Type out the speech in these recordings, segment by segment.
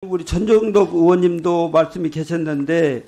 우리 전정덕 의원님도 말씀이 계셨는데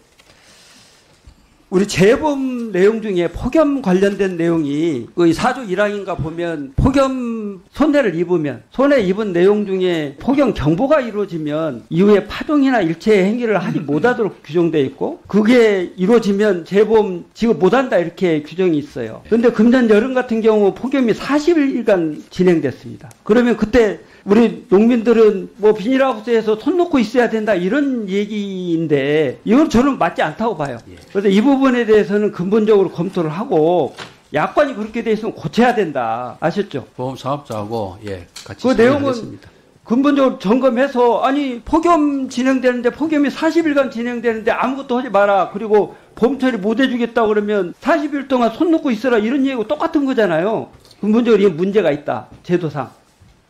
우리 재범 내용 중에 폭염 관련된 내용이 그 4조 1항인가 보면 폭염 손해를 입으면 손해 입은 내용 중에 폭염 경보가 이루어지면 이후에 파동이나 일체 행위를 하지 못하도록 규정되어 있고 그게 이루어지면 재범 지급 못한다 이렇게 규정이 있어요. 그런데 금년 여름 같은 경우 폭염이 40일간 진행됐습니다. 그러면 그때 우리 농민들은 뭐 비닐하우스에서 손 놓고 있어야 된다 이런 얘기인데 이건 저는 맞지 않다고 봐요. 그래서 이 부분에 대해서는 근본적으로 검토를 하고 약관이 그렇게 돼 있으면 고쳐야 된다. 아셨죠? 보험 사업자하고 같이 그 내용은 하겠습니다. 근본적으로 점검해서 아니 폭염 진행되는데 폭염이 40일간 진행되는데 아무것도 하지 마라. 그리고 보험 처리 못 해주겠다 그러면 40일 동안 손 놓고 있어라 이런 얘기고 똑같은 거잖아요. 근본적으로 이게 문제가 있다. 제도상.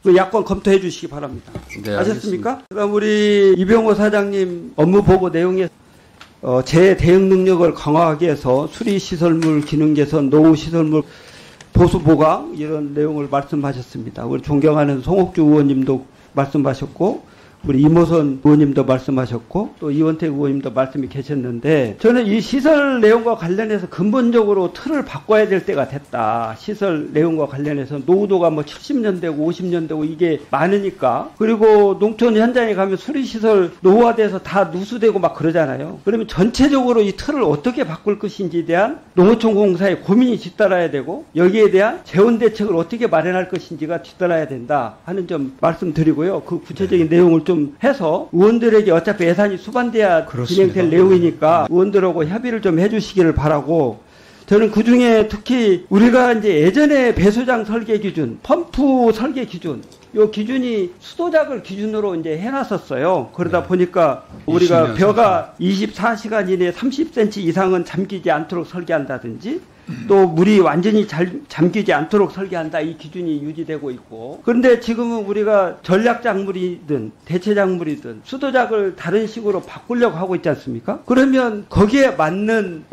그 약관 검토해 주시기 바랍니다. 네, 아셨습니까? 알겠습니다. 그럼 우리 이병호 사장님 업무 보고 내용에 재 대응 능력을 강화하기 위해서 수리시설물 기능 개선, 노후시설물 보수 보강 이런 내용을 말씀하셨습니다. 우리 존경하는 송옥주 의원님도 말씀하셨고 우리 이모선 의원님도 말씀하셨고 또 이원택 의원님도 말씀이 계셨는데 저는 이 시설 내용과 관련해서 근본적으로 틀을 바꿔야 될 때가 됐다. 시설 내용과 관련해서 노후도가 뭐 70년 되고 50년 되고 이게 많으니까 그리고 농촌 현장에 가면 수리시설 노후화돼서 다 누수되고 막 그러잖아요. 그러면 전체적으로 이 틀을 어떻게 바꿀 것인지에 대한 농어촌 공사의 고민이 뒤따라야 되고 여기에 대한 재원 대책을 어떻게 마련할 것인지가 뒤따라야 된다 하는 점 말씀드리고요. 그 구체적인 내용을 좀 해서 의원들에게 어차피 예산이 수반돼야 그렇습니다. 진행될 내용이니까 의원들하고 협의를 좀 해주시기를 바라고 저는 그 중에 특히 우리가 이제 예전에 배수장 설계 기준, 펌프 설계 기준, 요 기준이 수도작을 기준으로 이제 해놨었어요. 그러다 보니까 우리가 벼가 24시간 이내에 30cm 이상은 잠기지 않도록 설계한다든지 또 물이 완전히 잠기지 않도록 설계한다 이 기준이 유지되고 있고 그런데 지금은 우리가 전략작물이든 대체작물이든 수도작을 다른 식으로 바꾸려고 하고 있지 않습니까? 그러면 거기에 맞는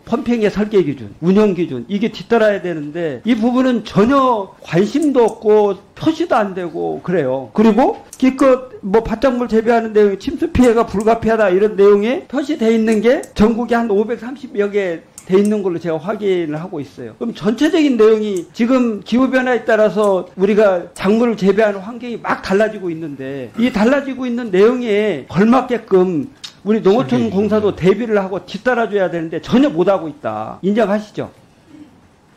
펌핑의 설계 기준, 운영 기준 이게 뒤따라야 되는데 이 부분은 전혀 관심도 없고 표시도 안 되고 그래요. 그리고 기껏 뭐 바닷물 재배하는 내용이 침수 피해가 불가피하다 이런 내용에 표시되어 있는 게 전국에 한 530여 개 돼 있는 걸로 제가 확인을 하고 있어요. 그럼 전체적인 내용이 지금 기후변화에 따라서 우리가 작물을 재배하는 환경이 막 달라지고 있는데 이 달라지고 있는 내용에 걸맞게끔 우리 농어촌 공사도 대비를 하고 뒤따라줘야 되는데 전혀 못하고 있다. 인정하시죠?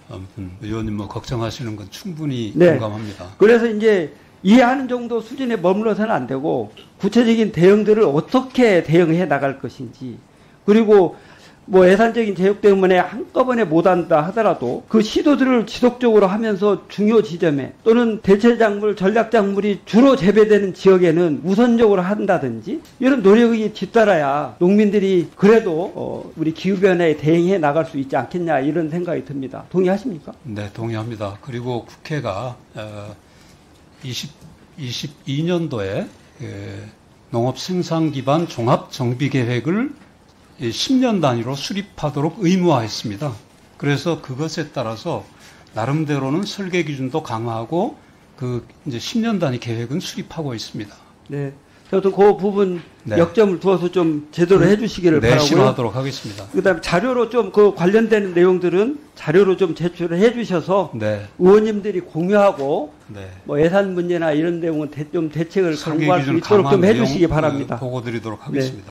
아무튼 의원님 뭐 걱정하시는 건 충분히 공감합니다. 그래서 이제 이해하는 정도 수준에 머물러서는 안 되고 구체적인 대응들을 어떻게 대응해 나갈 것인지 그리고 뭐 예산적인 제약 때문에 한꺼번에 못한다 하더라도 그 시도들을 지속적으로 하면서 중요 지점에 또는 대체작물, 전략작물이 주로 재배되는 지역에는 우선적으로 한다든지 이런 노력이 뒤따라야 농민들이 그래도 우리 기후변화에 대응해 나갈 수 있지 않겠냐 이런 생각이 듭니다. 동의하십니까? 네, 동의합니다. 그리고 국회가 2022년도에 농업생산기반 종합정비계획을 10년 단위로 수립하도록 의무화했습니다. 그래서 그것에 따라서 나름대로는 설계 기준도 강화하고 그 이제 10년 단위 계획은 수립하고 있습니다. 네. 저도 그 부분 역점을 두어서 좀 제대로 해주시기를 바라고요. 심화하도록 하겠습니다. 그다음에 자료로 좀 그 관련되는 내용들은 자료로 좀 제출을 해주셔서 의원님들이 공유하고 뭐 예산 문제나 이런 내용은 좀 대책을 강구할 수 있도록 좀 해주시기 바랍니다. 보고드리도록 하겠습니다.